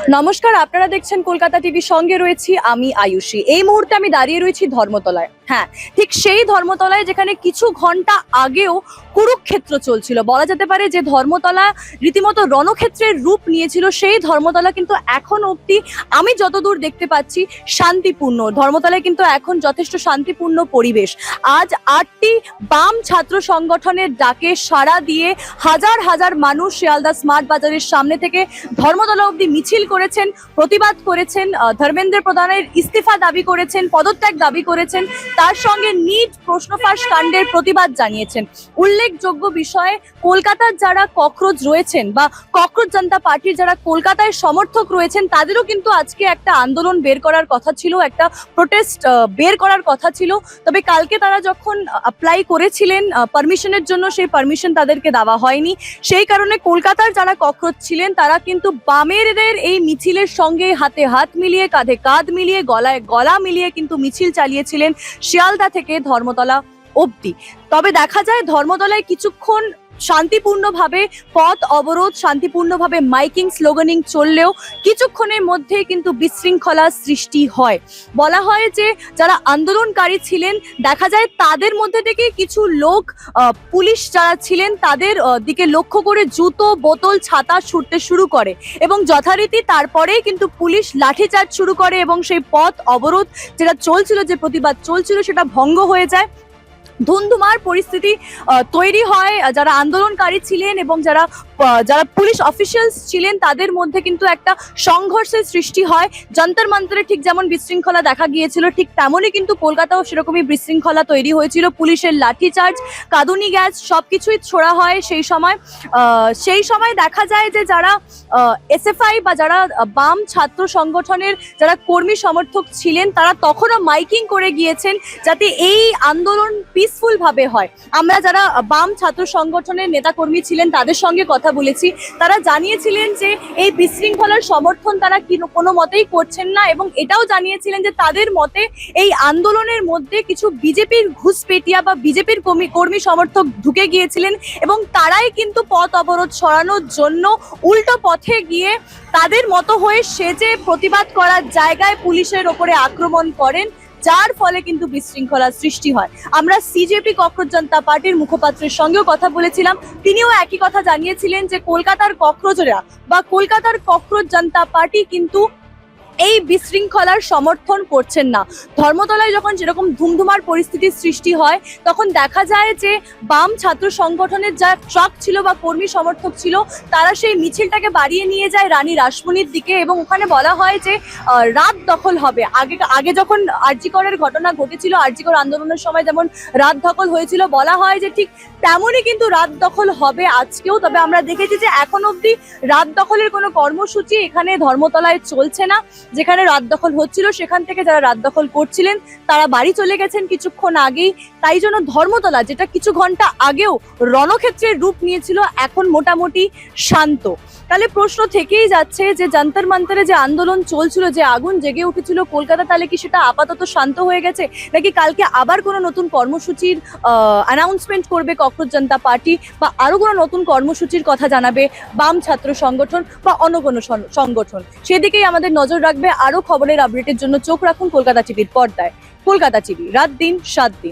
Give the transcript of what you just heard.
নমস্কার, আপনারা দেখছেন কলকাতা টিভি, সঙ্গে রয়েছি আমি আয়ুষী। এই মুহূর্তে আমি দাঁড়িয়ে রয়েছি ধর্মতলায়। হ্যাঁ, ঠিক সেই ধর্মতলায় যেখানে কিছু ঘন্টা আগেও কুরুক্ষেত্র চলছিল। বলা যেতে পারে যে ধর্মতলা রীতিমতো রণক্ষেত্রের রূপ নিয়েছিল। সেই ধর্মতলা কিন্তু এখন অবধি আমি যতদূর দেখতে পাচ্ছি শান্তিপূর্ণ। ধর্মতলায় কিন্তু এখন যথেষ্ট শান্তিপূর্ণ পরিবেশ। আজ 8টি বাম ছাত্র সংগঠনের ডাকে সাড়া দিয়ে হাজার হাজার মানুষ শিয়ালদা স্মার্ট বাজারের সামনে থেকে ধর্মতলা অবধি মিছিল করেছেন, প্রতিবাদ করেছেন, ধর্মেন্দ্র প্রধানের ইস্তিফা দাবি করেছেন, পদত্যাগ দাবি করেছেন, তার সঙ্গে নিট প্রশ্নফাঁস কাণ্ডের প্রতিবাদ জানিয়েছেন। উল্লেখযোগ্য বিষয়ে কলকাতার যারা ককরোচ রয়েছেন বা ককরোচ জনতা পার্টির যারা কলকাতায় সমর্থক রয়েছেন, তাদেরও কিন্তু আজকে একটা আন্দোলন বের করার কথা ছিল, একটা প্রোটেস্ট বের করার কথা ছিল। তবে কালকে তারা যখন অ্যাপ্লাই করেছিলেন পারমিশনের জন্য, সেই পারমিশন তাদেরকে দেওয়া হয়নি। সেই কারণে কলকাতার যারা ককরোচ ছিলেন তারা কিন্তু বামেরদের এই মিছিলের সঙ্গে হাতে হাত মিলিয়ে, কাঁধে কাঁধ মিলিয়ে, গলায় গলা মিলিয়ে কিন্তু মিছিল চালিয়েছিলেন শিয়ালদা থেকে ধর্মতলা অবধি। তবে দেখা যায় ধর্মতলায় কিছুক্ষণ শান্তিপূর্ণভাবে পথ অবরোধ, শান্তিপূর্ণভাবে মাইকিং স্লোগানিং চললেও কিছুক্ষণের মধ্যে কিন্তু বিশৃঙ্খলা সৃষ্টি হয়। বলা হয় যে যারা আন্দোলনকারী ছিলেন, দেখা যায় তাদের মধ্যে থেকে কিছু লোক পুলিশ যারা ছিলেন তাদের দিকে লক্ষ্য করে জুতো, বোতল, ছাতা ছুটতে শুরু করে এবং যথারীতি তারপরেই কিন্তু পুলিশ লাঠিচার্জ শুরু করে এবং সেই পথ অবরোধ যেটা চলছিল, যে প্রতিবাদ চলছিল, সেটা ভঙ্গ হয়ে যায়। ধুন্ধুমার পরিস্থিতি তৈরি হয়। যারা আন্দোলনকারী ছিলেন এবং যারা পুলিশ অফিসিয়ালস ছিলেন তাদের মধ্যে কিন্তু একটা সংঘর্ষের সৃষ্টি হয়। যন্তর মন্তরে ঠিক যেমন বিশৃঙ্খলা দেখা গিয়েছিল, ঠিক তেমনই কিন্তু কলকাতাও সেরকমই বিশৃঙ্খলা তৈরি হয়েছিল। পুলিশের লাঠিচার্জ, কাঁদুনি গ্যাস সবকিছুই ছোড়া হয় সেই সময় দেখা যায় যে যারা এসএফআই বা যারা বাম ছাত্র সংগঠনের যারা কর্মী সমর্থক ছিলেন তারা তখনও মাইকিং করে গিয়েছেন যাতে এই আন্দোলন পিসফুল ভাবে হয়। আমরা যারা বাম ছাত্র সংগঠনের নেতাকর্মী ছিলেন তাদের সঙ্গে কথা বলেছি, তারা জানিয়েছিলেন যে এই বিশৃঙ্খলার সমর্থন তারা কোনো মতেই করছেন না এবং এটাও জানিয়েছিলেন যে তাদের মতে এই আন্দোলনের মধ্যে কিছু বিজেপির ঘুষপেটিয়া বা বিজেপির কর্মী সমর্থক ঢুকে গিয়েছিলেন এবং তারাই কিন্তু পথ অবরোধ সরানোর জন্য উল্টো পথে গিয়ে তাদের মতো হয়ে সেজে প্রতিবাদ করার জায়গায় পুলিশের ওপরে আক্রমণ করেন, যার ফলে কিন্তু বিশৃঙ্খলা সৃষ্টি হয়। আমরা সিজেপি ককরোচ জনতা পার্টির মুখপাত্রের সঙ্গেও কথা বলেছিলাম, তিনিও একই কথা জানিয়েছিলেন যে কলকাতার ককরোচরা বা কলকাতার ককরোচ জনতা পার্টি কিন্তু এই বিশৃঙ্খলার সমর্থন করছেন না। ধর্মতলায় যখন যেরকম ধুমধুমার পরিস্থিতির সৃষ্টি হয় তখন দেখা যায় যে বাম ছাত্র সংগঠনের যা ট্রাক ছিল বা কর্মী সমর্থক ছিল তারা সেই মিছিলটাকে বাড়িয়ে নিয়ে যায় রানী রাসমণির দিকে এবং ওখানে বলা হয় যে রাত দখল হবে। আগে যখন আরজিকরের ঘটনা ঘটেছিল, আরজিকর আন্দোলনের সময় যেমন রাত দখল হয়েছিল, বলা হয় যে ঠিক তেমনই কিন্তু রাত দখল হবে আজকেও। তবে আমরা দেখেছি যে এখন অবধি রাত দখলের কোনো কর্মসূচি এখানে ধর্মতলায় চলছে না। যেখানে রাত দখল হচ্ছিল সেখান থেকে যারা রাত দখল করছিলেন তারা বাড়ি চলে গেছেন কিছুক্ষণ আগেই। তাই জন্য ধর্মতলা, যেটা কিছু ঘন্টা আগেও রণক্ষেত্রের রূপ নিয়েছিল, এখন মোটামুটি শান্ত। তাহলে প্রশ্ন থেকেই যাচ্ছে যে যন্তর মন্তরে যে আন্দোলন চলছিল, যে আগুন জেগে উঠেছিল কলকাতা, তাহলে কি সেটা আপাতত শান্ত হয়ে গেছে, নাকি কালকে আবার কোনো নতুন কর্মসূচির অ্যানাউন্সমেন্ট করবে ককরোচ জনতা পার্টি বা আরো কোনো নতুন কর্মসূচির কথা জানাবে বাম ছাত্র সংগঠন বা অন্য কোনো সংগঠন? সেদিকেই আমাদের নজর রাখবে। আরো খবরের আপডেটের জন্য চোখ রাখুন কলকাতা টিভির পর্দায়। কলকাতা টিভি, রাত দিন 7 দিন।